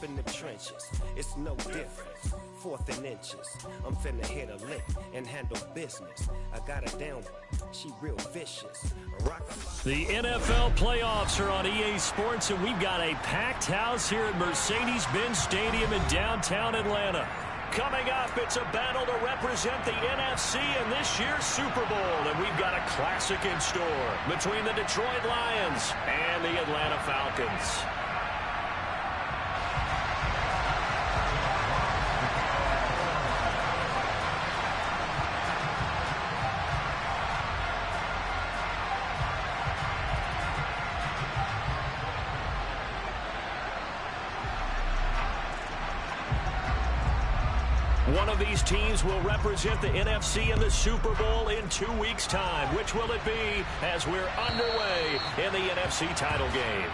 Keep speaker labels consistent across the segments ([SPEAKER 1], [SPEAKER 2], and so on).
[SPEAKER 1] up in the trenches. It's no different. 4th and inches. I'm finna hit a lick and handle business. I got her down. She real vicious.
[SPEAKER 2] The NFL playoffs are on EA Sports, and we've got a packed house here at Mercedes-Benz Stadium in downtown Atlanta. Coming up, it's a battle to represent the NFC in this year's Super Bowl, and we've got a classic in store between the Detroit Lions and the Atlanta Falcons. One of these teams will represent the NFC in the Super Bowl in 2 weeks' time. Which will it be as we're underway in the NFC title game?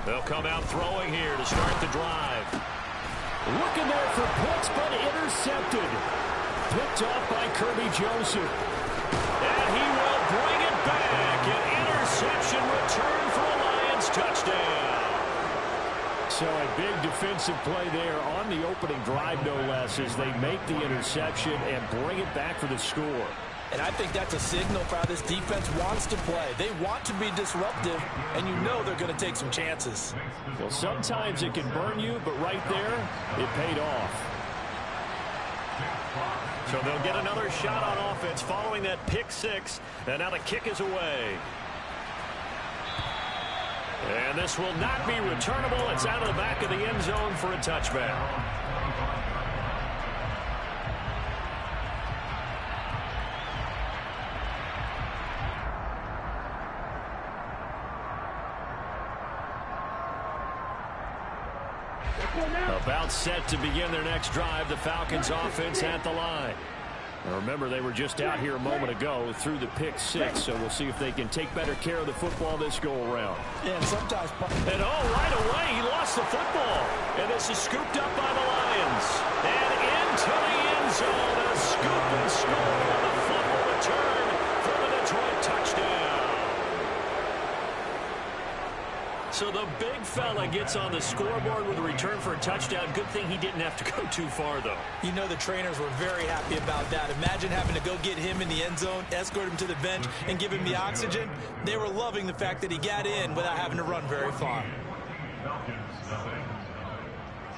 [SPEAKER 2] They'll come out throwing here to start the drive.
[SPEAKER 3] Looking there for Pitts, but intercepted. Picked off by Kirby Joseph.
[SPEAKER 2] And he will bring it back. An interception return for a Lions touchdown.
[SPEAKER 3] So a big defensive play there on the opening drive, no less, as they make the interception and bring it back for the score.
[SPEAKER 4] And I think that's a signal for how this defense wants to play. They want to be disruptive, and you know they're going to take some chances.
[SPEAKER 3] Well, sometimes it can burn you, but right there, it paid off.
[SPEAKER 2] So they'll get another shot on offense following that pick six, and now the kick is away. And this will not be returnable. It's out of the back of the end zone for a touchback. About set to begin their next drive. The Falcons offense at the line. Now remember, they were just out here a moment ago through the pick six, so we'll see if they can take better care of the football this go-around.
[SPEAKER 4] Yeah, and sometimes...
[SPEAKER 2] And right away, he lost the football. And this is scooped up by the Lions. And into the end zone, a scoop and score on the fumble return for the Detroit touchdown. So the big fella gets on the scoreboard with a return for a touchdown. Good thing he didn't have to go too far, though.
[SPEAKER 4] You know the trainers were very happy about that. Imagine having to go get him in the end zone, escort him to the bench, and give him the oxygen. They were loving the fact that he got in without having to run very far.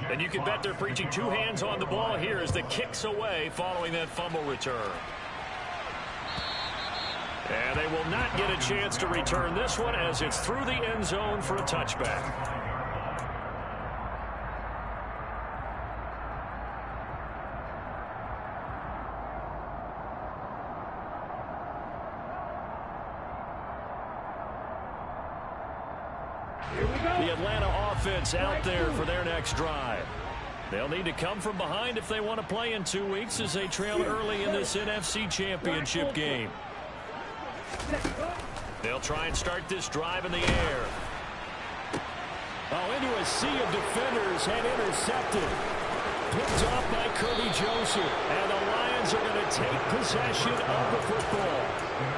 [SPEAKER 2] And you can bet they're preaching two hands on the ball here as the kick's away following that fumble return. And they will not get a chance to return this one as it's through the end zone for a touchback. The Atlanta offense out there for their next drive. They'll need to come from behind if they want to play in 2 weeks as they trail early in this NFC Championship game. They'll try and start this drive in the air.
[SPEAKER 3] Oh, into a sea of defenders and intercepted. Picked off by Kirby Joseph. And the Lions are going to take possession of the football.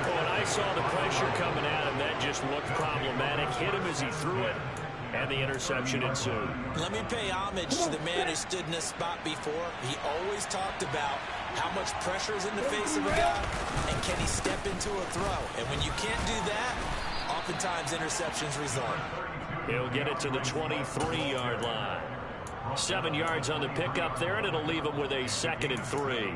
[SPEAKER 2] Oh, and I saw the pressure coming at him. That just looked problematic. Hit him as he threw it. And the interception ensued.
[SPEAKER 4] Let me pay homage to the man who stood in this spot before. He always talked about how much pressure is in the face of a guy, and can he step into a throw. And when you can't do that, oftentimes interceptions result.
[SPEAKER 2] He'll get it to the 23-yard line. 7 yards on the pickup there, and it'll leave him with a 2nd and 3.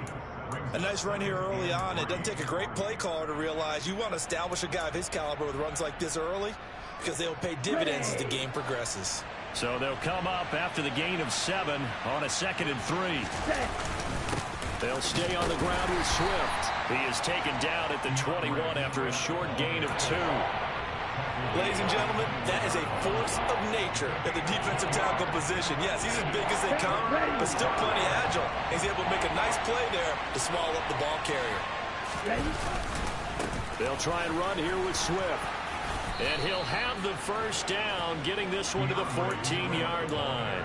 [SPEAKER 4] A nice run here early on. It doesn't take a great play caller to realize you want to establish a guy of his caliber with runs like this early, because they'll pay dividends as the game progresses.
[SPEAKER 2] So they'll come up after the gain of 7 on a 2nd and 3. They'll stay on the ground with Swift. He is taken down at the 21 after a short gain of 2.
[SPEAKER 4] Ladies and gentlemen, that is a force of nature at the defensive tackle position. Yes, he's as big as they come, but still plenty agile. He's able to make a nice play there to swallow up the ball carrier.
[SPEAKER 2] They'll try and run here with Swift. And he'll have the first down, getting this one to the 14-yard line.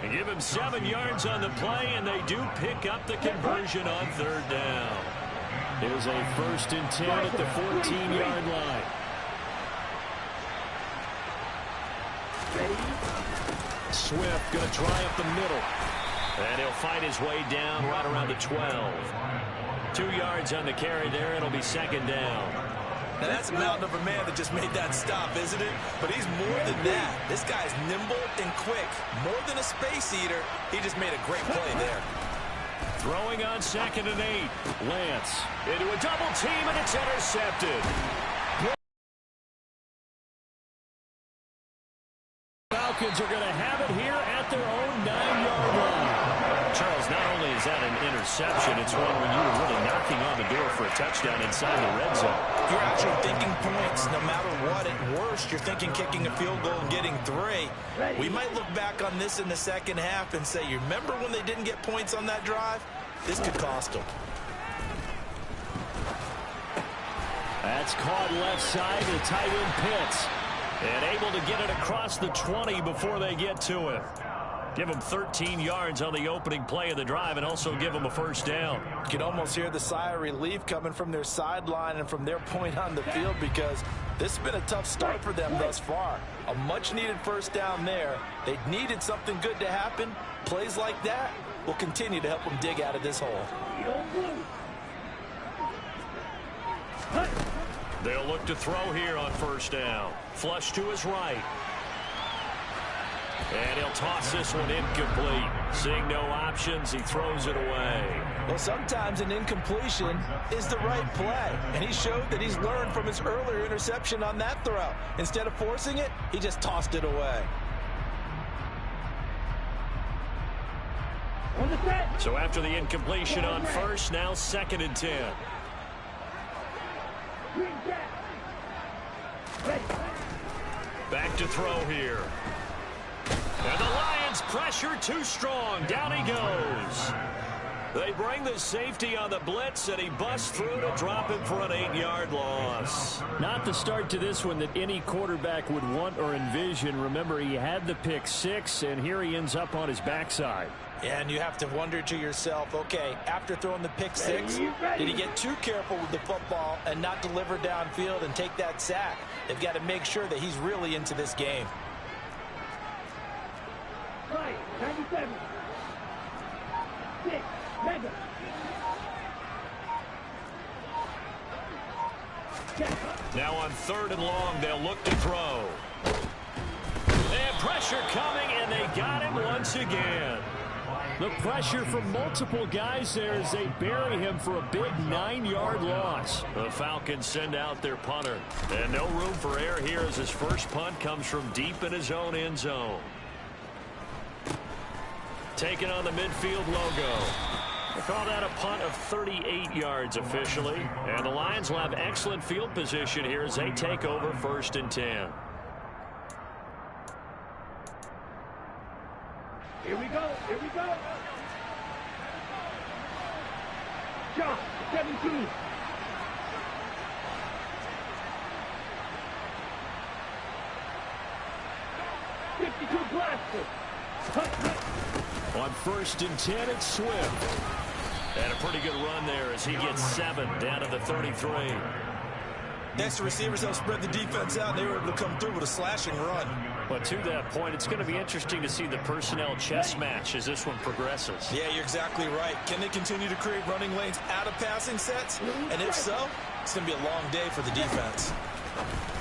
[SPEAKER 2] And give him 7 yards on the play, and they do pick up the conversion on third down. Here's a 1st and 10 at the 14-yard line. Swift going to try up the middle. And he'll fight his way down right around the 12. 2 yards on the carry there. It'll be 2nd down.
[SPEAKER 4] Now that's a mountain of a man that just made that stop, isn't it? But he's more than that. This guy's nimble and quick. More than a space eater, he just made a great play there.
[SPEAKER 2] Throwing on 2nd and 8. Lance into a double team, and it's intercepted. Falcons are going to have it here at their own 9-yard line. Charles, not only is that an interception, it's one when you were really knocking on the door for a touchdown inside the red zone.
[SPEAKER 4] You're actually thinking points no matter what. At worst, you're thinking kicking a field goal and getting 3. We might look back on this in the second half and say, you remember when they didn't get points on that drive? This could cost them.
[SPEAKER 2] That's caught left side to tight end Pitts. And able to get it across the 20 before they get to it. Give them 13 yards on the opening play of the drive and also give them a first down.
[SPEAKER 4] You can almost hear the sigh of relief coming from their sideline and from their point on the field, because this has been a tough start for them thus far. A much-needed first down there. They needed something good to happen. Plays like that will continue to help them dig out of this hole.
[SPEAKER 2] They'll look to throw here on first down. Flush to his right. And he'll toss this one incomplete. Seeing no options, he throws it away.
[SPEAKER 4] Well, sometimes an incompletion is the right play. And he showed that he's learned from his earlier interception on that throw. Instead of forcing it, he just tossed it away.
[SPEAKER 2] So after the incompletion on first, now 2nd and 10. Back to throw here. And the Lions pressure too strong. Down he goes. They bring the safety on the blitz, and he busts through to drop him for an 8-yard loss. Not the start to this one that any quarterback would want or envision. Remember, he had the pick 6, and here he ends up on his backside.
[SPEAKER 4] And you have to wonder to yourself, okay, after throwing the pick 6, did he get too careful with the football and not deliver downfield and take that sack? They've got to make sure that he's really into this game.
[SPEAKER 5] 97. 6. Mega.
[SPEAKER 2] Now on 3rd and long, they'll look to throw. They have pressure coming, and they got him once again. The pressure from multiple guys there as they bury him for a big 9-yard loss. The Falcons send out their punter. And no room for error here as his first punt comes from deep in his own end zone. Taking on the midfield logo. They call that a punt of 38 yards officially. And the Lions will have excellent field position here as they take over 1st and 10.
[SPEAKER 5] Here we go. Here we go. Shot 17.
[SPEAKER 2] On 1st and 10, it's Swift. And a pretty good run there as he gets 7 down to the 33.
[SPEAKER 4] Next, the receivers help spread the defense out, and they were able to come through with a slashing run.
[SPEAKER 2] But to that point, it's going to be interesting to see the personnel chess match as this one progresses.
[SPEAKER 4] Yeah, you're exactly right. Can they continue to create running lanes out of passing sets? And if so, it's going to be a long day for the defense.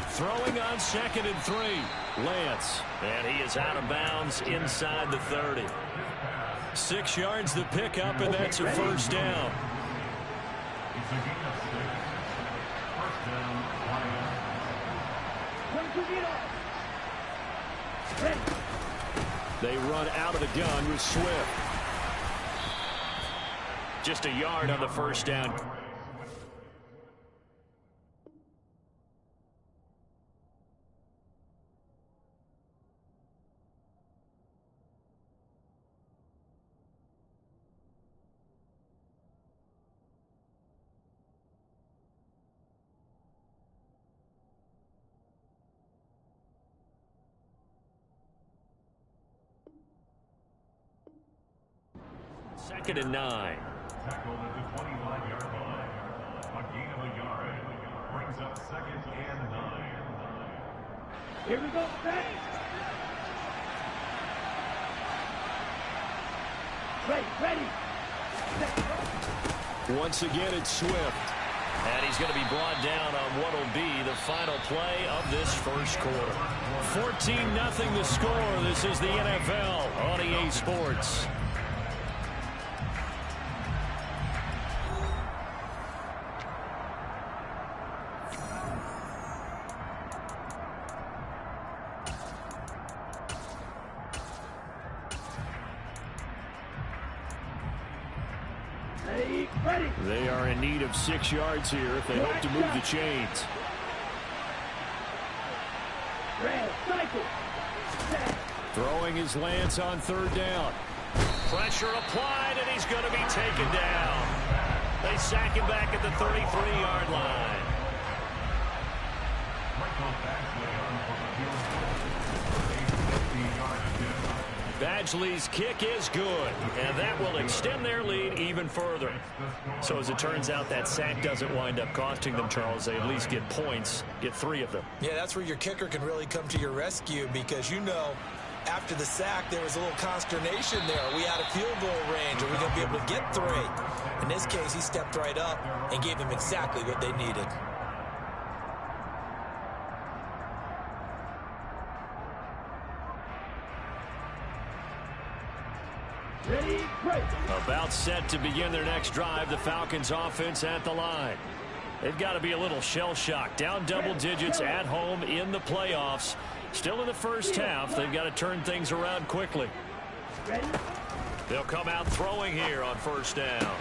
[SPEAKER 2] Throwing on 2nd and 3. Lance. And he is out of bounds inside the 30. 6 yards the pickup, and that's a first down. They run out of the gun with Swift. Just a yard on the first down. 2nd and 9.
[SPEAKER 6] Tackled at the 25-yard line. A gain of a yard. Brings up 2nd and 9.
[SPEAKER 5] Here we go, back. Ready.
[SPEAKER 3] Once again, it's Swift.
[SPEAKER 2] And he's going to be brought down on what will be the final play of this first quarter. 14-0 the score. This is the NFL on EA Sports. They are in need of 6 yards here if they hope to move the chains. Throwing his lance on 3rd down. Pressure applied, and he's going to be taken down. They sack him back at the 33-yard line. Badgley's kick is good, and that will extend their lead even further. So as it turns out, that sack doesn't wind up costing them, Charles. They at least get points, get 3 of them.
[SPEAKER 4] Yeah, that's where your kicker can really come to your rescue, because you know after the sack there was a little consternation there. Are we out of field goal range? Are we going to be able to get 3? In this case, he stepped right up and gave them exactly what they needed.
[SPEAKER 2] About set to begin their next drive, the Falcons offense at the line. They've got to be a little shell-shocked. Down double digits at home in the playoffs. Still in the first half. They've got to turn things around quickly. They'll come out throwing here on 1st down.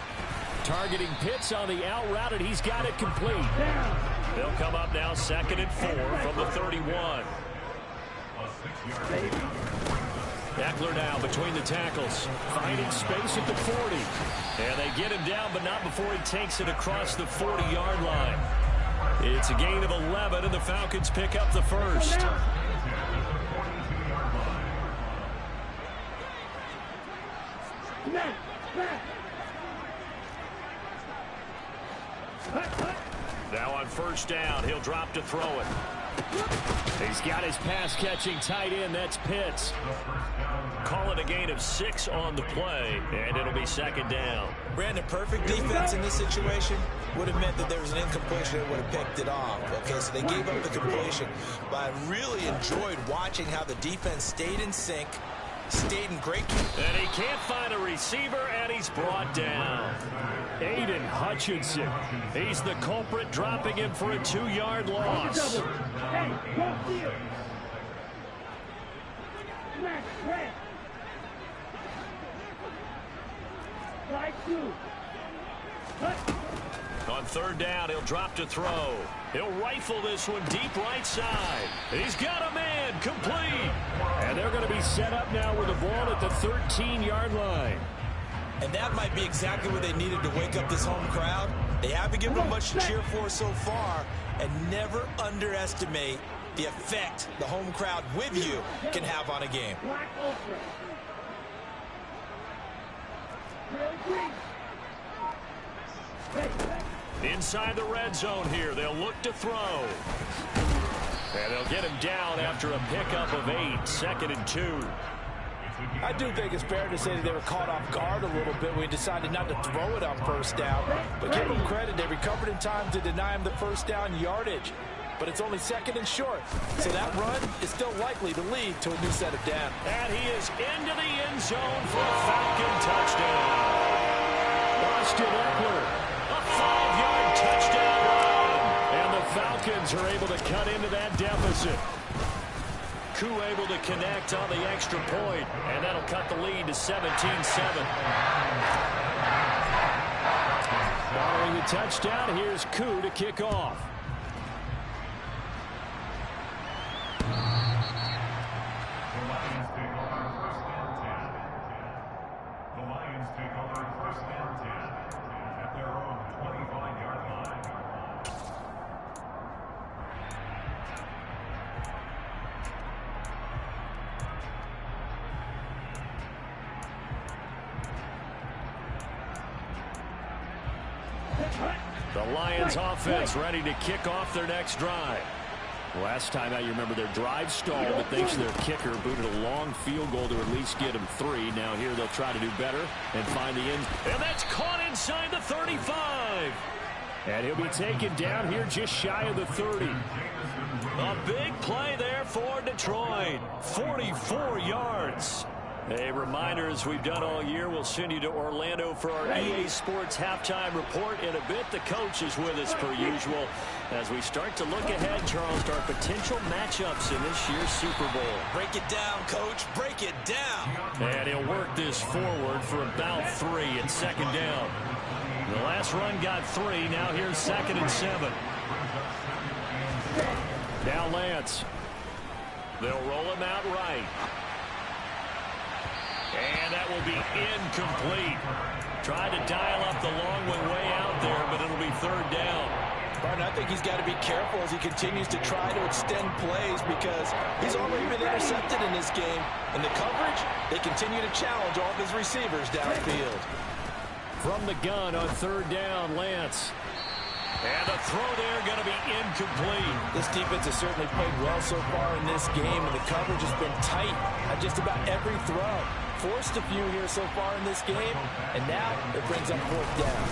[SPEAKER 3] Targeting Pitts on the out route, and he's got it complete.
[SPEAKER 2] They'll come up now 2nd and 4 from the 31. Eckler now between the tackles, finding space at the 40. And they get him down, but not before he takes it across the 40-yard line. It's a gain of 11, and the Falcons pick up the first. Now on 1st down, he'll drop to throw it. He's got his pass-catching tight end. That's Pitts. Call it a gain of 6 on the play, and it'll be 2nd down.
[SPEAKER 4] Brandon, perfect defense in this situation would have meant that there was an incompletion that would have picked it off. Okay, so they gave up the completion. But I really enjoyed watching how the defense stayed in sync, stayed in great.
[SPEAKER 2] And he can't find a receiver, and he's brought down.
[SPEAKER 3] Aiden Hutchinson.
[SPEAKER 2] He's the culprit, dropping him for a 2-yard loss. On 3rd down, he'll drop to throw. He'll rifle this one deep right side. He's got a man, complete.
[SPEAKER 3] And they're going to be set up now with the ball at the 13-yard line.
[SPEAKER 4] And that might be exactly what they needed to wake up this home crowd. They haven't given them much to cheer for so far, and never underestimate the effect the home crowd with you can have on a game.
[SPEAKER 2] Inside the red zone here, they'll look to throw. And they'll get him down after a pickup of 8, 2nd and 2.
[SPEAKER 7] I do think it's fair to say that they were caught off guard a little bit. We decided not to throw it on 1st down. But give them credit. They recovered in time to deny him the 1st down yardage. But it's only 2nd and short. So that run is still likely to lead to a new set of downs.
[SPEAKER 2] And he is into the end zone for a Falcon touchdown.
[SPEAKER 3] Austin Eckler.
[SPEAKER 2] A 5-yard touchdown run. And the Falcons are able to cut into that deficit. Koo able to connect on the extra point, and that'll cut the lead to 17-7.
[SPEAKER 3] Following the touchdown, here's Koo to kick off.
[SPEAKER 6] The Lions take over 1st and 10 at their own 25-yard line.
[SPEAKER 2] The Lions offense ready to kick off their next drive. Last time out, you remember their drive stalled, but thanks to their kicker, booted a long field goal to at least get them 3. Now here they'll try to do better and find the end. And that's caught inside the 35. And he'll be taken down here just shy of the 30. A big play there for Detroit. 44 yards. A reminder, as we've done all year, we'll send you to Orlando for our EA Sports halftime report in a bit. The coach is with us per usual as we start to look ahead, Charles, to our potential matchups in this year's Super Bowl.
[SPEAKER 4] Break it down, Coach. Break it down.
[SPEAKER 2] And he'll work this forward for about 3 and second down. The last run got 3. Now here's 2nd and 7. Now Lance. They'll roll him out right. And that will be incomplete. Tried to dial up the long one way out there, but it'll be 3rd down.
[SPEAKER 7] Martin, I think he's got to be careful as he continues to try to extend plays because he's already been intercepted in this game. And the coverage, they continue to challenge all of his receivers downfield.
[SPEAKER 2] From the gun on 3rd down, Lance. And the throw there going to be incomplete.
[SPEAKER 7] This defense has certainly played well so far in this game, and the coverage has been tight at just about every throw. Forced a few here so far in this game, and now it brings up 4th down.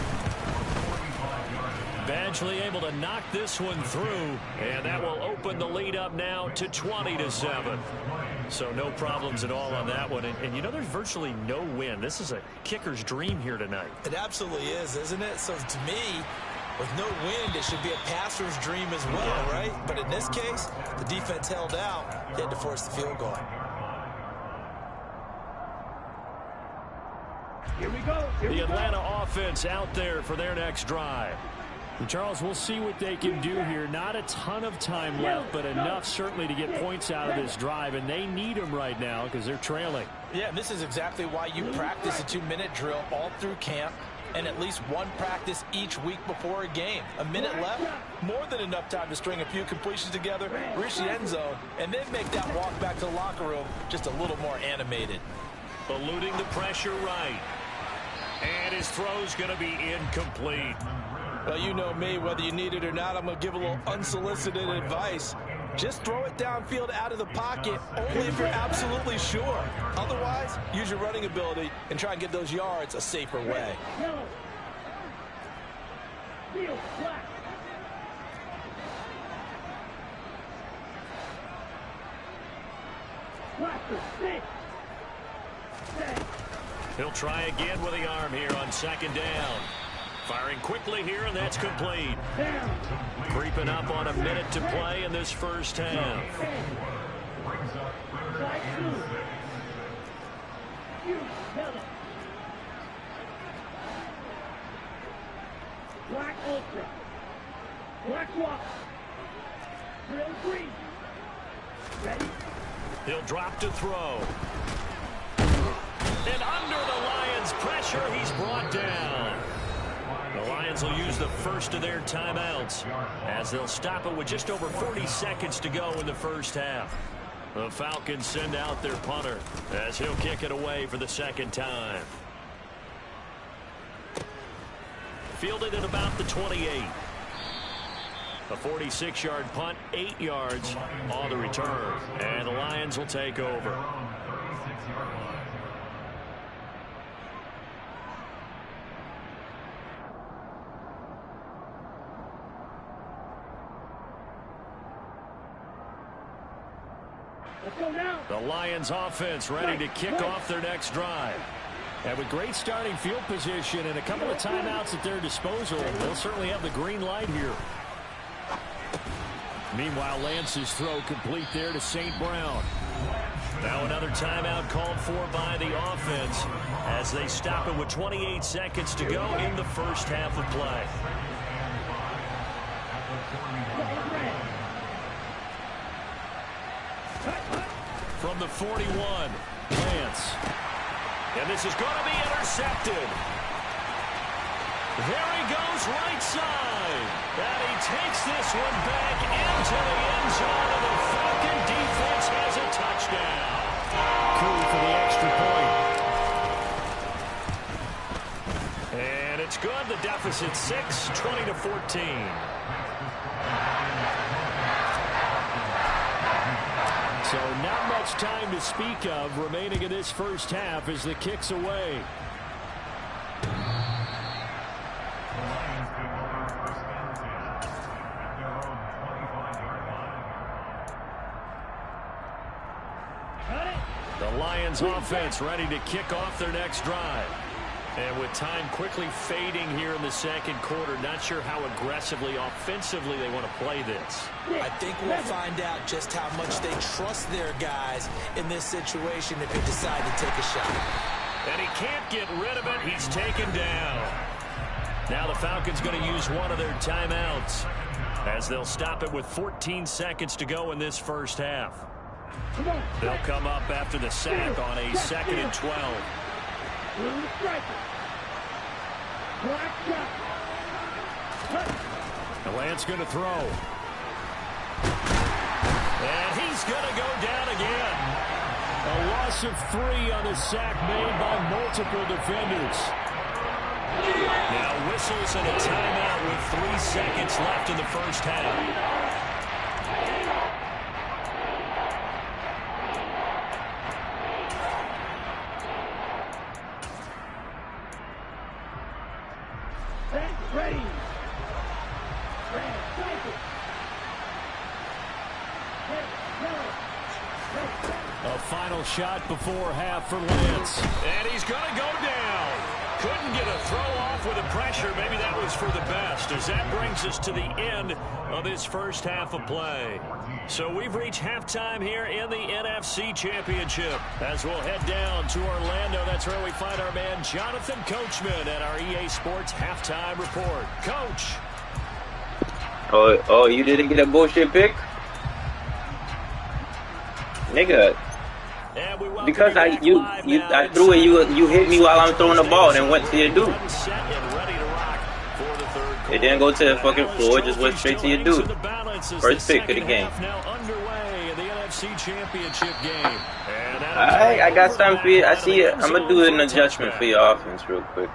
[SPEAKER 2] Eventually able to knock this one through, and that will open the lead up now to 20-7. So no problems at all on that one. And you know, there's virtually no win. This is a kicker's dream here tonight.
[SPEAKER 4] It absolutely is, isn't it? So to me, with no wind, it should be a passer's dream as well, right? But in this case, the defense held out. They had to force the field goal.
[SPEAKER 5] Here we go.
[SPEAKER 2] The Atlanta offense out there for their next drive. And Charles, we'll see what they can do here. Not a ton of time left, but enough certainly to get points out of this drive, and they need them right now because they're trailing.
[SPEAKER 7] Yeah, and this is exactly why you practice a 2-minute drill all through camp and at least one practice each week before a game. A minute left, more than enough time to string a few completions together, reach the end zone, and then make that walk back to the locker room just a little more animated.
[SPEAKER 2] Eluding the pressure right. And his throw's going to be incomplete.
[SPEAKER 7] Well, you know me, whether you need it or not, I'm going to give a little unsolicited advice. Just throw it downfield out of the pocket, only if you're absolutely sure. Otherwise, use your running ability and try and get those yards a safer way.
[SPEAKER 2] He'll try again with the arm here on 2nd down. Firing quickly here, and that's complete. Creeping up on a minute to play in this first half.
[SPEAKER 5] Black Ultra. Black Walk. Real green. Ready?
[SPEAKER 2] He'll drop to throw. And under the Lions' pressure, he's brought down. The Lions will use the first of their timeouts as they'll stop it with just over 40 seconds to go in the first half. The Falcons send out their punter as he'll kick it away for the 2nd time. Fielded at about the 28. A 46-yard punt, 8 yards on the return. And the Lions will take over. The Lions offense ready to kick off their next drive. And with great starting field position and a couple of timeouts at their disposal, they'll certainly have the green light here. Meanwhile, Lance's throw complete there to St. Brown. Now another timeout called for by the offense as they stop it with 28 seconds to go in the first half of play. From the 41, Lance. And this is going to be intercepted. There he goes right side. And he takes this one back into the end zone, and the Falcon defense has a touchdown. Cool for the extra point. And it's good. The deficit 6, 20-14. So not much time to speak of remaining in this first half as the kick's away. The Lions offense ready to kick off their next drive. And with time quickly fading here in the second quarter, not sure how aggressively, offensively they want to play this.
[SPEAKER 4] I think we'll find out just how much they trust their guys in this situation if they decide to take a shot.
[SPEAKER 2] And he can't get rid of it. He's taken down. Now the Falcons going to use one of their timeouts as they'll stop it with 14 seconds to go in this first half. They'll come up after the sack on a 2nd and 12. The Lance going to throw. And he's going to go down again. A loss of 3 on the sack made by multiple defenders. Now whistles and a timeout with 3 seconds left in the first half. A final shot before half for Lance. And he's going to go down. Couldn't get a throw off with the pressure. Maybe that was for the best, as that brings us to the end of this first half of play. So we've reached halftime here in the NFC Championship. As we'll head down to Orlando, that's where we find our man Jonathan Coachman at our EA Sports Halftime Report. Coach.
[SPEAKER 8] Oh, you didn't get a bullshit pick? Nigga. Because I threw it, you hit me while I'm throwing the ball and went to your dude. It didn't go to the fucking floor, it just went straight to your dude. First pick of the game. Alright, I got something for you. I see it. I'm gonna do an adjustment for your offense real quick.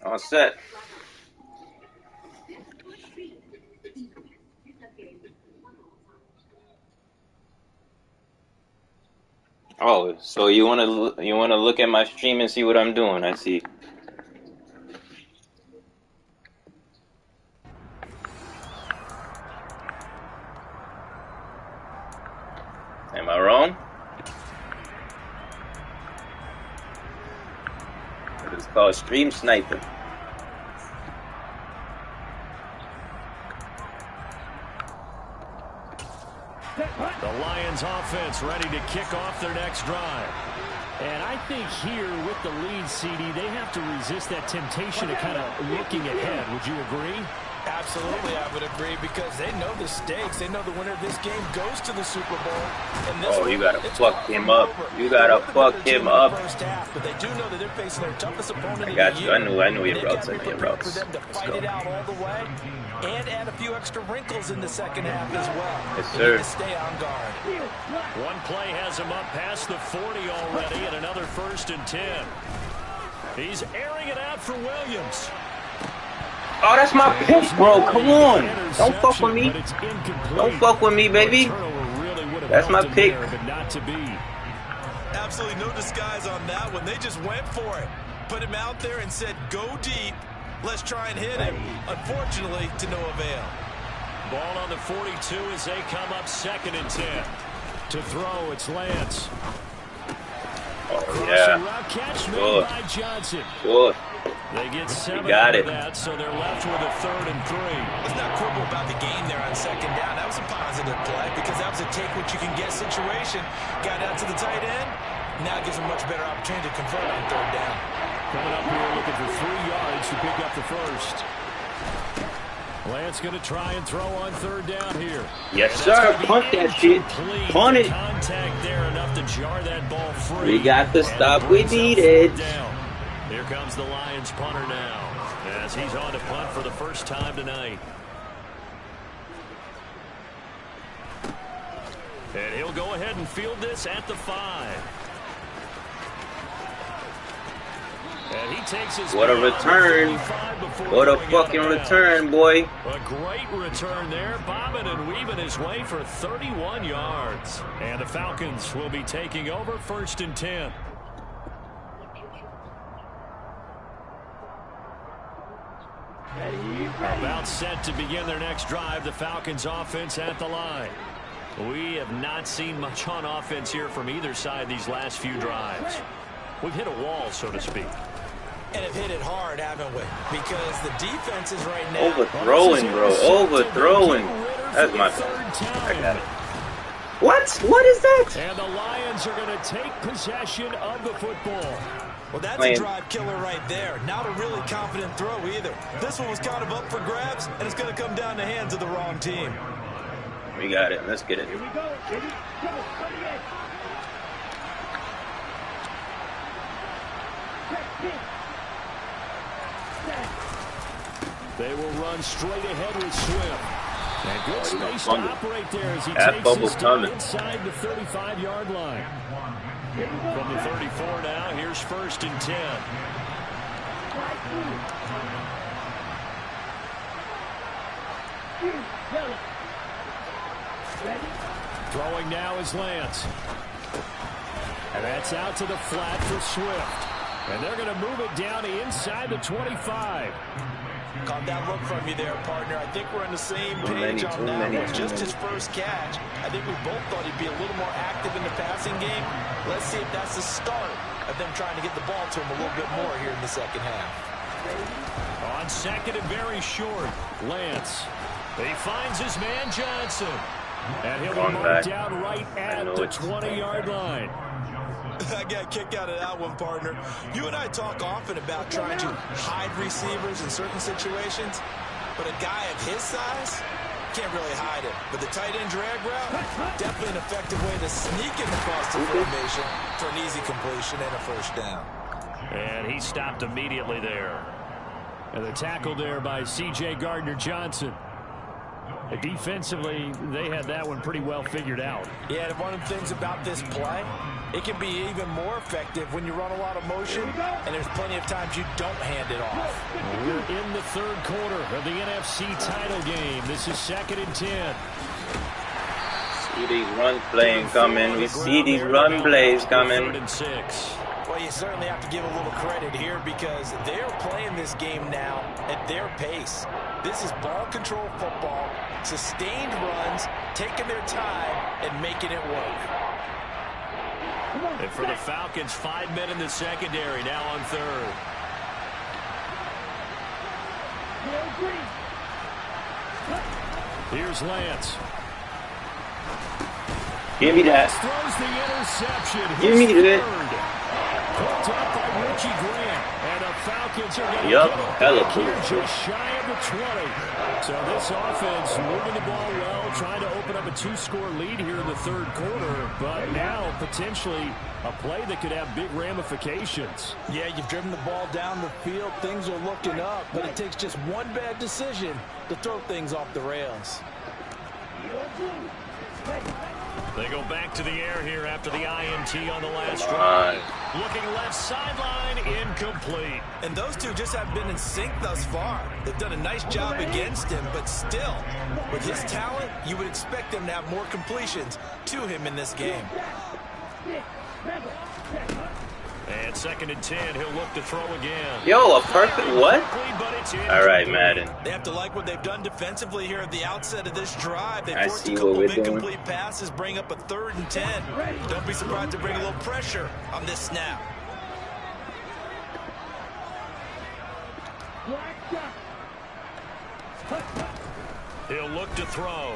[SPEAKER 8] All set. Oh, so you wanna look at my stream and see what I'm doing? I see. Am I wrong? It's called stream sniping.
[SPEAKER 2] The Lions offense ready to kick off their next drive. And I think here with the lead, CD, they have to resist that temptation of kind of looking ahead. Would you agree?
[SPEAKER 7] Absolutely, I would agree, because they know the stakes. They know the winner of this game goes to the Super Bowl. And this
[SPEAKER 8] you gotta fuck him up. You gotta fuck him up.
[SPEAKER 7] But they do know that they're facing their toughest opponent.
[SPEAKER 8] I got you. I knew your routes. I know your routes.
[SPEAKER 7] For them to fight it out all the way and add a few extra wrinkles in the second half as well.
[SPEAKER 8] Yes, sir.
[SPEAKER 7] They need to stay on guard.
[SPEAKER 2] One play has him up past the 40 already, and another 1st and 10. He's airing it out for Williams.
[SPEAKER 8] Oh, that's my pick, bro. Come on. Don't fuck with me. Don't fuck with me, baby. That's my pick.
[SPEAKER 4] Absolutely no disguise on that one. They just went for it. Put him out there and said, go deep. Let's try and hit him. Unfortunately, to no avail.
[SPEAKER 2] Ball on the 42 as they come up 2nd and 10. To throw, it's Lance.
[SPEAKER 8] Oh, yeah.
[SPEAKER 2] Route catch made by Johnson.
[SPEAKER 8] Sure.
[SPEAKER 2] They get 7
[SPEAKER 8] got
[SPEAKER 2] out
[SPEAKER 8] it.
[SPEAKER 2] of that, so they're left with a 3rd and 3.
[SPEAKER 4] Let's not quibble about the game there on 2nd down. That was a positive play because that was a take-what-you-can-get situation. Got out to the tight end. Now gives him a much better opportunity to convert on 3rd down.
[SPEAKER 3] Coming up here looking for 3 yards to pick up the first. Lance going to try and throw on 3rd down here.
[SPEAKER 8] Yes, sir. Punt that shit. Punt it.
[SPEAKER 2] Contact there enough to jar that ball free.
[SPEAKER 8] We got the stop we needed.
[SPEAKER 2] Here comes the Lions punter now as he's on to punt for the first time tonight. And he'll go ahead and field this at the 5. And he takes his
[SPEAKER 8] what a return. What a fucking return, boy.
[SPEAKER 2] A great return there, bobbing and weaving his way for 31 yards. And the Falcons will be taking over 1st and 10. About set to begin their next drive, the Falcons offense at the line. We have not seen much on offense here from either side these last few drives. We've hit a wall, so to speak.
[SPEAKER 4] And have hit it hard, haven't we? Because the defense is right now.
[SPEAKER 8] Overthrowing, bro. Overthrowing. That's my bad. I got it. What? What is that?
[SPEAKER 3] And the Lions are going to take possession of the football.
[SPEAKER 4] Well, that's a drive killer right there. Not a really confident throw either. This one was kind of up for grabs, and it's going to come down the hands of the wrong team.
[SPEAKER 8] We got it. Let's get it.
[SPEAKER 5] Here we go. Here we go.
[SPEAKER 3] They will run straight ahead with Swift. And good space to operate there as he
[SPEAKER 8] that
[SPEAKER 3] takes
[SPEAKER 8] bubble
[SPEAKER 3] his time
[SPEAKER 8] coming
[SPEAKER 3] inside the 35-yard line.
[SPEAKER 2] From the 34 now, here's 1st and 10.
[SPEAKER 3] Throwing now is Lance. And that's out to the flat for Swift. And they're going to move it down to inside the 25.
[SPEAKER 4] Caught that look from you there, partner. I think we're on the same page on that one. Just his first catch. I think we both thought he'd be a little more active in the passing game. Let's see if that's the start of them trying to get the ball to him a little bit more here in the 2nd half.
[SPEAKER 2] On 2nd and very short, Lance. He finds his man Johnson.
[SPEAKER 3] And he'll be marked down right at the 20-yard line.
[SPEAKER 4] I got a kick out of that one, partner. You and I talk often about trying to hide receivers in certain situations, but a guy of his size can't really hide it. But the tight end drag route, definitely an effective way to sneak in across the formation for an easy completion and a 1st down.
[SPEAKER 2] And he stopped immediately there.
[SPEAKER 3] And the tackle there by C.J. Gardner-Johnson. Defensively, they had that one pretty well figured out.
[SPEAKER 7] Yeah, one of the things about this play, it can be even more effective when you run a lot of motion, and there's plenty of times you don't hand it off.
[SPEAKER 3] We're in the 3rd quarter of the NFC title game. This is 2nd and 10.
[SPEAKER 8] See these run plays coming. We see these run plays coming.
[SPEAKER 2] 3rd and 6.
[SPEAKER 4] Well, you certainly have to give a little credit here because they're playing this game now at their pace. This is ball control football, sustained runs, taking their time, and making it work.
[SPEAKER 2] And for the Falcons, 5 men in the secondary, now on 3rd.
[SPEAKER 3] Here's Lance.
[SPEAKER 8] Give me that.
[SPEAKER 3] Throws the interception.
[SPEAKER 8] Give me that.
[SPEAKER 3] Picked up by Richie Grant. And the Falcons are going to
[SPEAKER 8] Yup,
[SPEAKER 3] get it
[SPEAKER 8] hella
[SPEAKER 3] back here
[SPEAKER 8] cool.
[SPEAKER 3] just shy of the 20. So this offense moving the ball well, trying to open up a 2-score lead here in the 3rd quarter. But now potentially a play that could have big ramifications.
[SPEAKER 7] Yeah, you've driven the ball down the field. Things are looking up, but it takes just one bad decision to throw things off the rails.
[SPEAKER 2] They go back to the air here after the INT on the last drive. Looking left sideline, incomplete.
[SPEAKER 4] And those two just haven't been in sync thus far. They've done a nice job against him, but still, with his talent, you would expect them to have more completions to him in this game.
[SPEAKER 2] And 2nd and 10, he'll look to throw again.
[SPEAKER 8] Yo, a perfect what? All right, Madden.
[SPEAKER 4] They have to like what they've done defensively here at the outset of this drive. They
[SPEAKER 8] I
[SPEAKER 4] forced
[SPEAKER 8] see
[SPEAKER 4] a couple
[SPEAKER 8] what
[SPEAKER 4] of
[SPEAKER 8] we're doing.
[SPEAKER 4] incomplete passes, bring up a 3rd and 10. Don't be surprised to bring a little pressure on this snap.
[SPEAKER 2] He'll look to throw.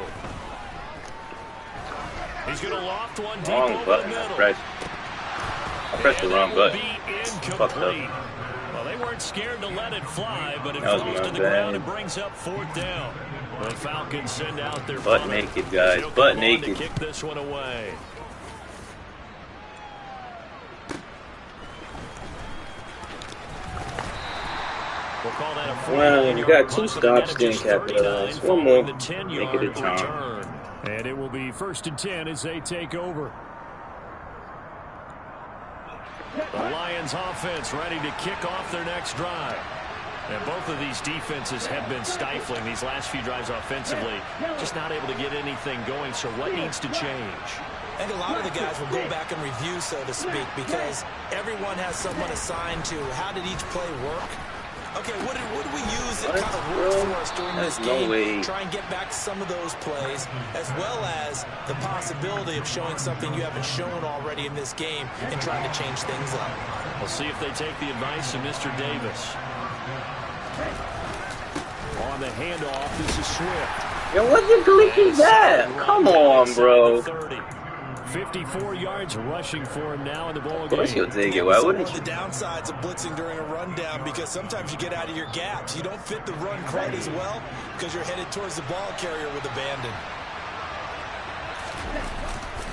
[SPEAKER 2] He's going to loft one deep
[SPEAKER 8] Wrong
[SPEAKER 2] over
[SPEAKER 8] button.
[SPEAKER 2] the middle.
[SPEAKER 8] I pressed the wrong button. Fucked up.
[SPEAKER 2] Well, they weren't scared to let it fly, but it
[SPEAKER 8] That was
[SPEAKER 2] falls
[SPEAKER 8] my
[SPEAKER 2] to the
[SPEAKER 8] bad.
[SPEAKER 2] ground and brings up 4th down. The Falcons send out their
[SPEAKER 8] Butt
[SPEAKER 2] punter.
[SPEAKER 8] naked, guys.
[SPEAKER 2] He'll
[SPEAKER 8] Butt
[SPEAKER 2] come on
[SPEAKER 8] naked.
[SPEAKER 2] to kick this one away. We'll call that a 40.
[SPEAKER 8] Well, you got 2 stops, didn't capitalize. One more. Make it a charm.
[SPEAKER 2] Return. And it will be 1st and 10 as they take over. The Lions offense ready to kick off their next drive. And both of these defenses have been stifling these last few drives offensively. Just not able to get anything going. So what needs to change?
[SPEAKER 4] I think a lot of the guys will go back and review, so to speak, because everyone has someone assigned to how did each play work. Okay, what did we use that kind of worked for us during this game? Try and get back to some of those plays, as well as the possibility of showing something you haven't shown already in this game and trying to change things up.
[SPEAKER 2] We'll see if they take the advice of Mr. Davis. On the handoff, this is Swift.
[SPEAKER 8] Yo, what the glitch is that? Come on, bro.
[SPEAKER 2] 54 yards rushing for him now in the ball game.
[SPEAKER 8] Of course you'll take it. Why wouldn't you?
[SPEAKER 4] The downsides of blitzing during a rundown, because sometimes you get out of your gaps. You don't fit the run quite as well because you're headed towards the ball carrier with abandon.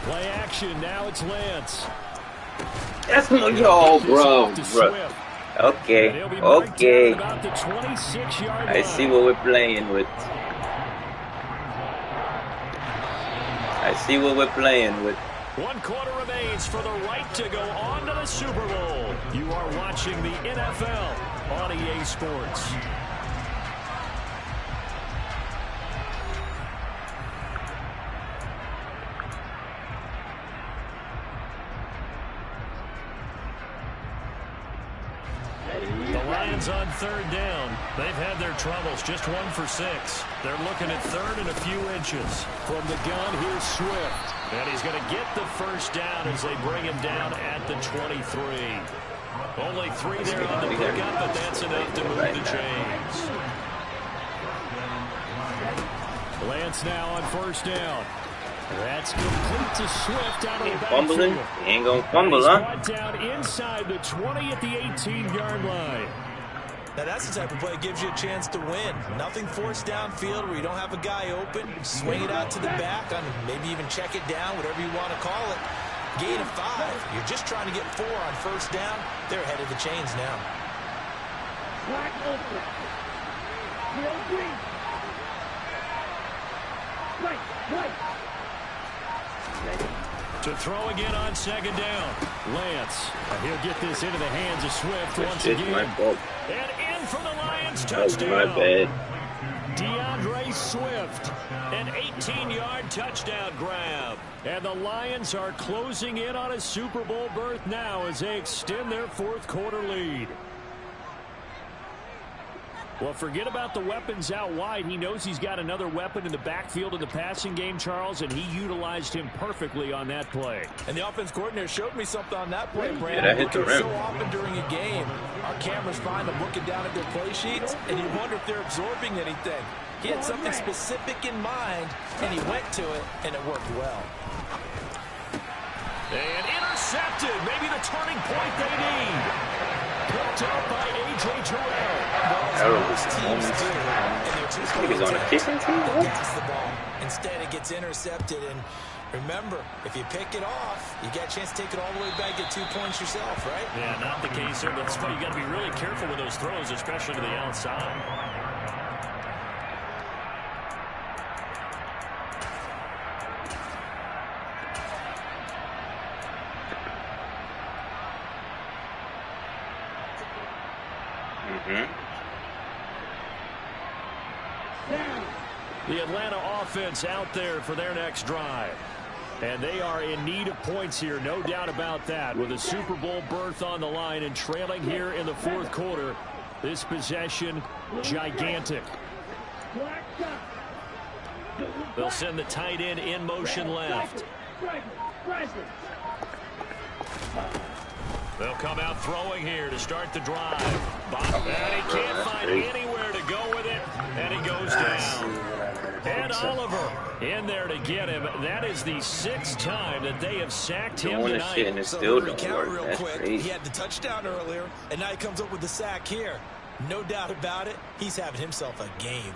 [SPEAKER 2] Play action. Now it's Lance.
[SPEAKER 8] That's no, yo, bro. Okay, okay. I see what we're playing with. I see what we're playing with.
[SPEAKER 2] 1 quarter remains for the right to go on to the Super Bowl. You are watching the NFL on EA Sports. The Lions on 3rd down. They've had their troubles, just 1 for 6. They're looking at 3rd and a few inches. From the gun, here's Swift. And he's going to get the 1st down as they bring him down at the 23. Only 3 there on the pickup, but that's enough to move the chains. Lance now on 1st down. That's complete to Swift out of the backfield.
[SPEAKER 8] Fumbling? He ain't gonna fumble, huh?
[SPEAKER 2] Brought down inside the 20 at the 18-yard line.
[SPEAKER 4] Now that's the type of play that gives you a chance to win. Nothing forced downfield where you don't have a guy open. Swing it out to the back, maybe even check it down, whatever you want to call it. Gain of 5. You're just trying to get 4 on 1st down. They're ahead of the chains now.
[SPEAKER 5] Black open. Real green. Right.
[SPEAKER 2] To throw again on 2nd down. Lance. He'll get this into the hands of Swift once again.
[SPEAKER 8] My fault.
[SPEAKER 2] And in for the Lions
[SPEAKER 8] That
[SPEAKER 2] touchdown.
[SPEAKER 8] was my bad.
[SPEAKER 2] DeAndre Swift. An 18-yard touchdown grab. And the Lions are closing in on a Super Bowl berth now as they extend their 4th quarter lead. Well, forget about the weapons out wide. He knows he's got another weapon in the backfield in the passing game, Charles, and he utilized him perfectly on that play.
[SPEAKER 7] And the offense coordinator showed me something on that play, Brandon.
[SPEAKER 8] Yeah, that hit the rim.
[SPEAKER 7] So often during a game, our cameras find them looking down at their play sheets, and you wonder if they're absorbing anything. He had something specific in mind, and he went to it, and it worked well.
[SPEAKER 2] And intercepted. Maybe the turning point they need. Picked up by A.J. Terrell.
[SPEAKER 4] Teams do, and they're too
[SPEAKER 8] He was on a kicking team?
[SPEAKER 4] pass the ball. Instead, it gets intercepted. And remember, if you pick it off, you get a chance to take it all the way back, get 2 points yourself, right?
[SPEAKER 2] Yeah, not the case there. That's why you got to be really careful with those throws, especially to the outside. The Atlanta offense out there for their next drive. And they are in need of points here, no doubt about that. With a Super Bowl berth on the line and trailing here in the 4th quarter. This possession, gigantic. They'll send the tight end in motion left. They'll come out throwing here to start the drive. And he can't find any In there to get him. That is the 6th time that they have sacked him
[SPEAKER 8] Doing
[SPEAKER 2] tonight.
[SPEAKER 8] shit and it
[SPEAKER 4] So
[SPEAKER 8] still
[SPEAKER 4] to
[SPEAKER 8] don't
[SPEAKER 4] recount
[SPEAKER 8] work.
[SPEAKER 4] real
[SPEAKER 8] That's
[SPEAKER 4] quick,
[SPEAKER 8] crazy.
[SPEAKER 4] he had the touchdown earlier, and now he comes up with the sack here. No doubt about it, he's having himself a game.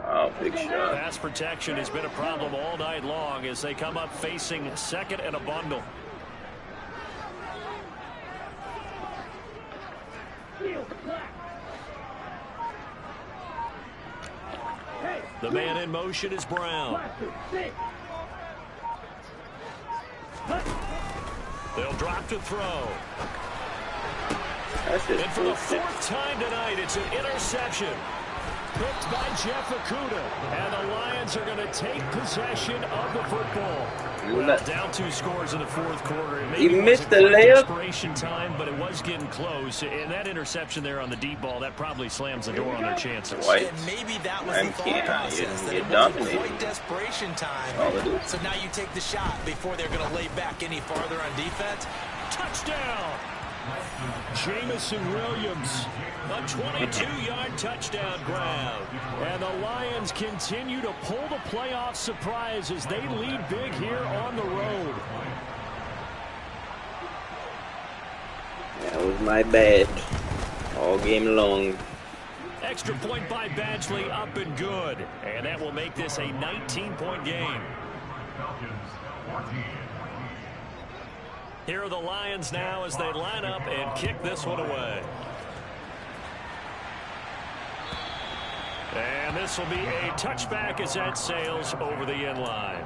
[SPEAKER 8] Oh, big shot.
[SPEAKER 2] Pass protection has been a problem all night long as they come up facing 2nd and a bundle. The man in motion is Brown. They'll drop to throw.
[SPEAKER 8] That's just
[SPEAKER 2] And for the
[SPEAKER 8] bullshit.
[SPEAKER 2] 4th time tonight, it's an interception. Picked by Jeff Okuda. And the Lions are going to take possession of the football. Well, down 2 scores in the 4th quarter. It
[SPEAKER 8] He missed the
[SPEAKER 2] wasn't quite
[SPEAKER 8] layup.
[SPEAKER 2] desperation time, but it was getting close. And that interception there on the deep ball, that probably slams the door on their chances.
[SPEAKER 8] White.
[SPEAKER 4] And maybe that was
[SPEAKER 8] I'm
[SPEAKER 4] the thought
[SPEAKER 8] kidding.
[SPEAKER 4] process, that
[SPEAKER 8] Get
[SPEAKER 4] it wasn't
[SPEAKER 8] dominated.
[SPEAKER 4] quite desperation time.
[SPEAKER 8] All it is.
[SPEAKER 4] So now you take the shot before they're going to lay back any farther on defense.
[SPEAKER 2] Touchdown! Jamison Williams, a 22-yard touchdown grab. And the Lions continue to pull the playoff surprise as they lead big here on the road.
[SPEAKER 8] That was my bad. All game long.
[SPEAKER 2] Extra point by Badgley, up and good. And that will make this a 19-point game. Here are the Lions now as they line up and kick this one away. And this will be a touchback as that sails over the end line.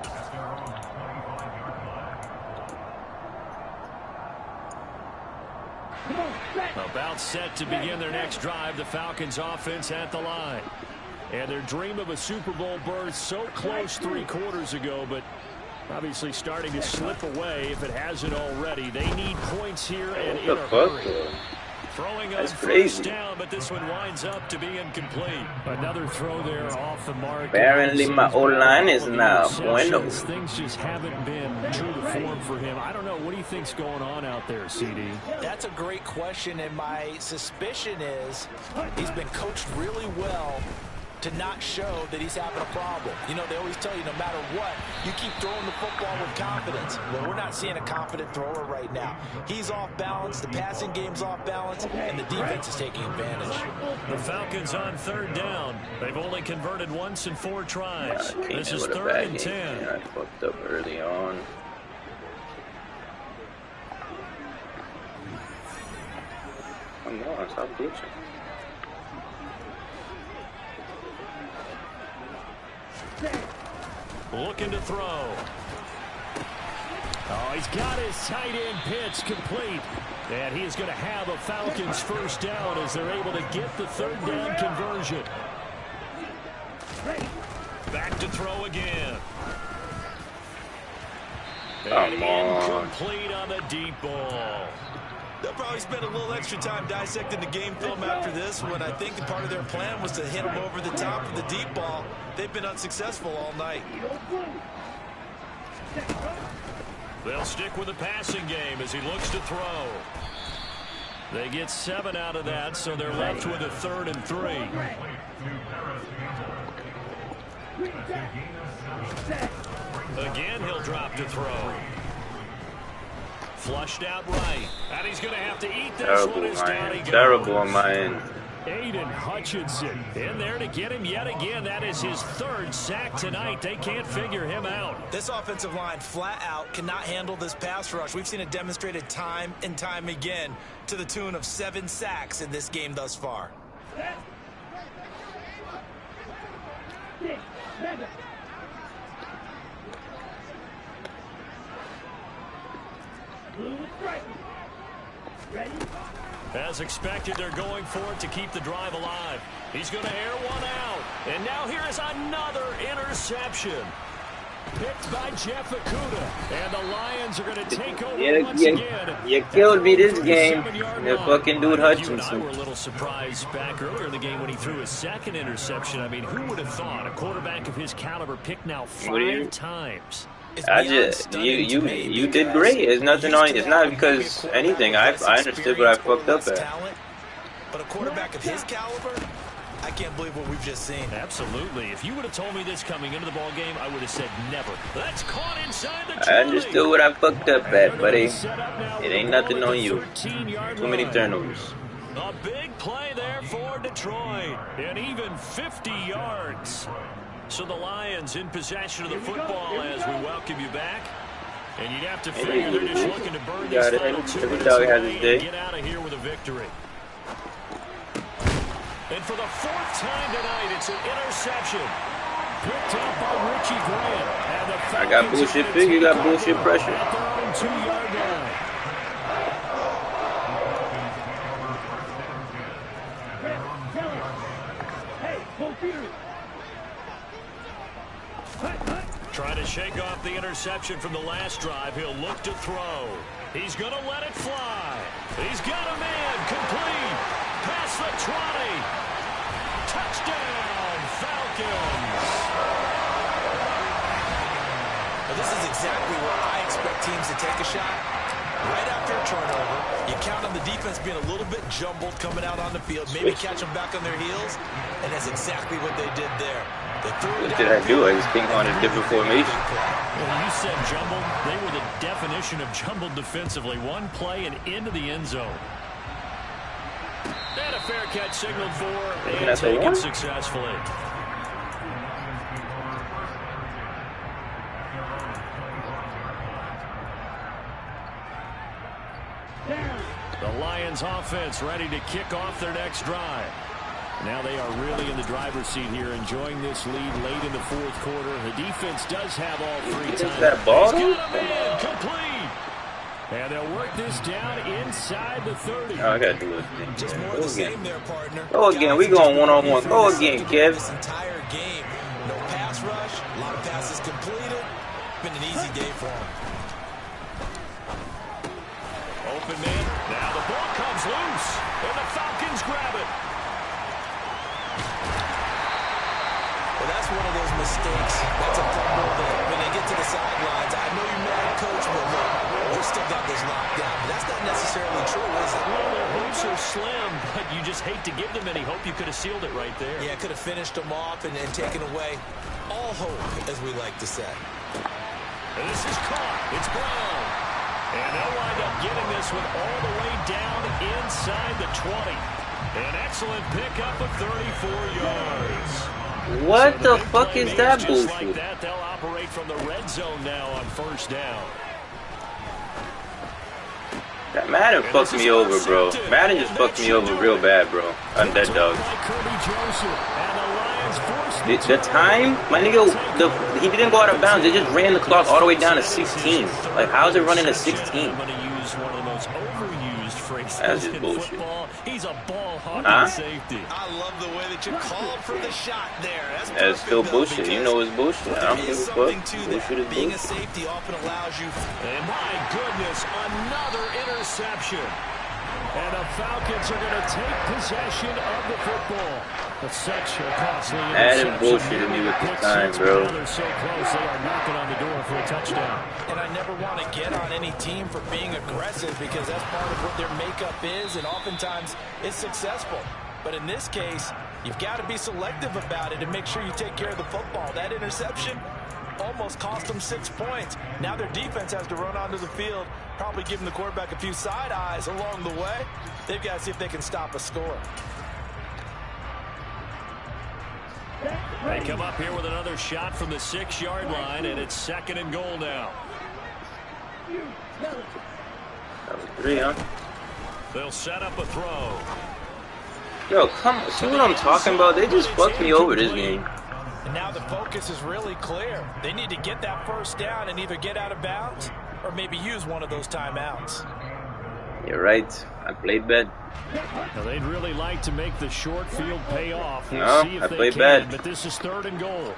[SPEAKER 2] About set to begin their next drive, the Falcons offense at the line. And their dream of a Super Bowl berth so close 3 quarters ago, but obviously starting to slip away if it hasn't already. They need points here and in a hurry. Throwing on first down, but this one winds up to be incomplete. Another throw there off the mark.
[SPEAKER 8] Apparently my O-line is now bueno.
[SPEAKER 2] Things just haven't been true to form for him. I don't know. What do you think's going on out there, CD?
[SPEAKER 4] That's a great question, and my suspicion is he's been coached really well to not show that he's having a problem. You know, they always tell you no matter what, you keep throwing the football with confidence. Well, we're not seeing a confident thrower right now. He's off balance, the passing game's off balance, and the defense is taking advantage.
[SPEAKER 2] The Falcons on 3rd down. They've only converted once in 4 tries. This is 3rd and 10.
[SPEAKER 8] I fucked up early on. Come on, stop glitching.
[SPEAKER 2] Looking to throw. Oh, he's got his tight end pitch complete. And he's going to have a Falcons first down as they're able to get the 3rd down conversion. Back to throw again. And incomplete on the deep ball.
[SPEAKER 4] They'll probably spend a little extra time dissecting the game film after this when I think the part of their plan was to hit him over the top of the deep ball. They've been unsuccessful all night.
[SPEAKER 2] They'll stick with the passing game as he looks to throw. They get 7 out of that, so they're left with a 3rd and 3. Again, he'll drop to throw. Flushed out right. And he's going to have to eat this one as down he goes.
[SPEAKER 8] Terrible on my end.
[SPEAKER 2] Aiden Hutchinson in there to get him yet again. That is his 3rd sack tonight. They can't figure him out.
[SPEAKER 4] This offensive line flat out cannot handle this pass rush. We've seen it demonstrated time and time again to the tune of 7 sacks in this game thus far.
[SPEAKER 2] As expected, they're going for it to keep the drive alive. He's going to air one out. And now here is another interception. Picked by Jeff Okuda. And the Lions are going to take over once again.
[SPEAKER 8] You killed me this game. The fucking dude Hutchinson.
[SPEAKER 2] You and I were a little surprised back earlier in the game when he threw his 2nd interception. I mean, who would have thought a quarterback of his caliber picked now 5 times?
[SPEAKER 8] You did great. It's nothing on. It's not because anything. I understood what I fucked up at.
[SPEAKER 4] But a quarterback of his caliber, I can't believe what we've just seen.
[SPEAKER 2] Absolutely. If you would have told me this coming into the ball game, I would have said never. That's caught inside the 20.
[SPEAKER 8] I understood what I fucked up at, buddy. It ain't nothing on you. Too many turnovers.
[SPEAKER 2] A big play there for Detroit. And even 50 yards. So the Lions in possession of the football as we welcome you back. And you'd have to figure they're just looking to burn this final 2 minutes away and get out of here with a victory. And for the 4th time tonight, it's an interception. Picked up by Richie Grant. And the
[SPEAKER 8] I got bullshit pick, you got bullshit pressure.
[SPEAKER 2] At their own 2-yard line. Trying to shake off the interception from the last drive. He'll look to throw. He's going to let it fly. He's got a man. Complete. Past the 20. Touchdown, Falcons.
[SPEAKER 4] Well, this is exactly where I expect teams to take a shot. Right after a turnover, you count on the defense being a little bit jumbled coming out on the field, maybe catch them back on their heels, and that's exactly what they did there.
[SPEAKER 8] What did I do? I just came on a different formation.
[SPEAKER 2] Well, you said jumbled. They were the definition of jumbled defensively. One play and into the end zone. And a fair catch signaled for and taken successfully. The Lions offense ready to kick off their next drive. Now they are really in the driver's seat here, enjoying this lead late in the 4th quarter. The defense does have all 3 times.
[SPEAKER 8] That ball?
[SPEAKER 2] He's got a man complete. And they'll work this down inside the 30.
[SPEAKER 8] Oh, I got to do it.
[SPEAKER 4] Just more of the same there, partner.
[SPEAKER 8] Go again. We going one-on-one. Go again, Kev.
[SPEAKER 4] This entire game, no pass rush, a lot of passes completed. Been an easy day for him.
[SPEAKER 2] Open man. Now the ball comes loose, and the Falcons grab it.
[SPEAKER 4] Well, that's one of those mistakes. That's a fumble that when they get to the sidelines, I know you're mad, coach, but look, we still got this locked down. But that's not necessarily true, is it?
[SPEAKER 2] Well, their hopes are slim, but you just hate to give them any hope. You could have sealed it right there.
[SPEAKER 4] Yeah, could have finished them off and taken away all hope, as we like to say.
[SPEAKER 2] And this is caught. It's Brown. And they'll wind up getting this one all the way down inside the 20. An excellent pickup of 34 yards.
[SPEAKER 8] What the fuck is that bullshit?
[SPEAKER 2] Like that, they'll operate from the red zone now on 1st down.
[SPEAKER 8] That Madden fucked me over, bro. Madden just fucked me over real bad, bro. I'm dead, dog. The time, my nigga, he didn't go out of bounds. They just ran the clock all the way down to 16. Like, how is it running to 16? That's just bullshit.
[SPEAKER 2] He's a ball hawking safety.
[SPEAKER 4] I love the way that you called for the shot there.
[SPEAKER 8] That's still bullshit. You know it's bullshit. I don't give a fuck. Bullshit is
[SPEAKER 4] being
[SPEAKER 8] bullshit.
[SPEAKER 4] a safety often allows you.
[SPEAKER 2] And my goodness, another interception. And the Falcons are going to take possession of the football. That's such a costly interception.
[SPEAKER 8] Adding bullshit to me with this time, bro.
[SPEAKER 2] They're so close, they are knocking on the door for a touchdown.
[SPEAKER 7] And I never want to get on any team for being aggressive because that's part of what their makeup is, and oftentimes it's successful. But in this case, you've got to be selective about it and make sure you take care of the football. That interception almost cost them 6 points. Now their defense has to run onto the field, probably giving the quarterback a few side eyes along the way. They've got to see if they can stop a score.
[SPEAKER 2] They come up here with another shot from the 6-yard line, and it's 2nd and goal now.
[SPEAKER 8] That was 3, huh?
[SPEAKER 2] They'll set up a throw.
[SPEAKER 8] Yo, come on. See what I'm talking about? They just fucked me over this game.
[SPEAKER 7] And now the focus is really clear. They need to get that 1st down and either get out of bounds or maybe use one of those timeouts.
[SPEAKER 8] You're right. I played bad.
[SPEAKER 2] Now they'd really like to make the short field pay off. We'll
[SPEAKER 8] no,
[SPEAKER 2] see if
[SPEAKER 8] I
[SPEAKER 2] they
[SPEAKER 8] played
[SPEAKER 2] can,
[SPEAKER 8] bad.
[SPEAKER 2] But this is 3rd and goal.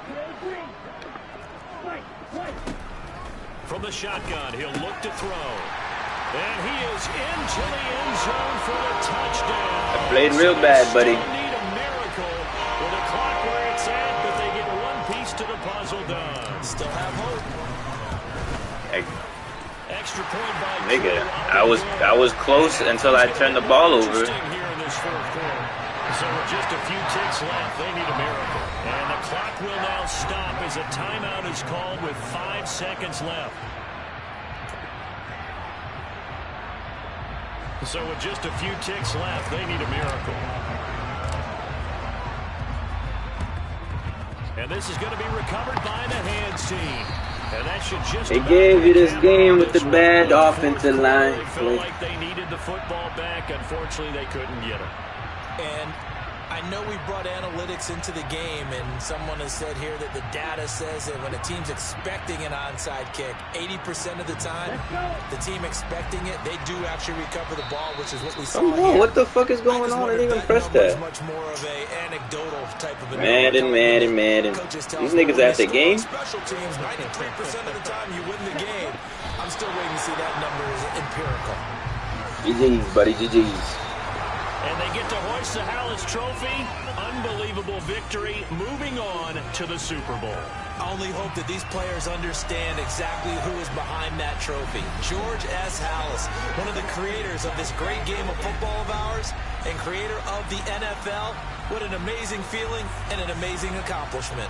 [SPEAKER 2] From the shotgun, he'll look to throw. And he is into the end zone for a touchdown.
[SPEAKER 8] I played real bad, buddy.
[SPEAKER 2] Need a miracle with a clock where it's at, but they get one piece to the puzzle done.
[SPEAKER 4] Still have hope.
[SPEAKER 2] Extra point by
[SPEAKER 8] nigga, I was close until I turned the ball over.
[SPEAKER 2] So with just a few ticks left, they need a miracle. And the clock will now stop as a timeout is called with 5 seconds left. So with just a few ticks left, they need a miracle. And this is going to be recovered by the hands team. And that should just
[SPEAKER 8] they gave you this game with the bad offensive line.
[SPEAKER 2] They felt like they needed the football back. Unfortunately, they couldn't get it.
[SPEAKER 4] And I know we brought analytics into the game, and someone has said here that the data says that when a team's expecting an onside kick, 80% of the time, the team expecting it, they do actually recover the ball, which is what we saw here.
[SPEAKER 8] What the fuck is going on? I didn't even press that.
[SPEAKER 4] Much more of a anecdotal type of
[SPEAKER 8] Madden. These niggas at the game?
[SPEAKER 4] Special teams, 93% of the time you win the game. I'm still waiting to see that number is empirical.
[SPEAKER 8] GG's, buddy, GG's.
[SPEAKER 2] And they get to hoist the Hallis Trophy. Unbelievable victory. Moving on to the Super Bowl.
[SPEAKER 4] I only hope that these players understand exactly who is behind that trophy. George S. Hallis, one of the creators of this great game of football of ours and creator of the NFL. What an amazing feeling and an amazing accomplishment.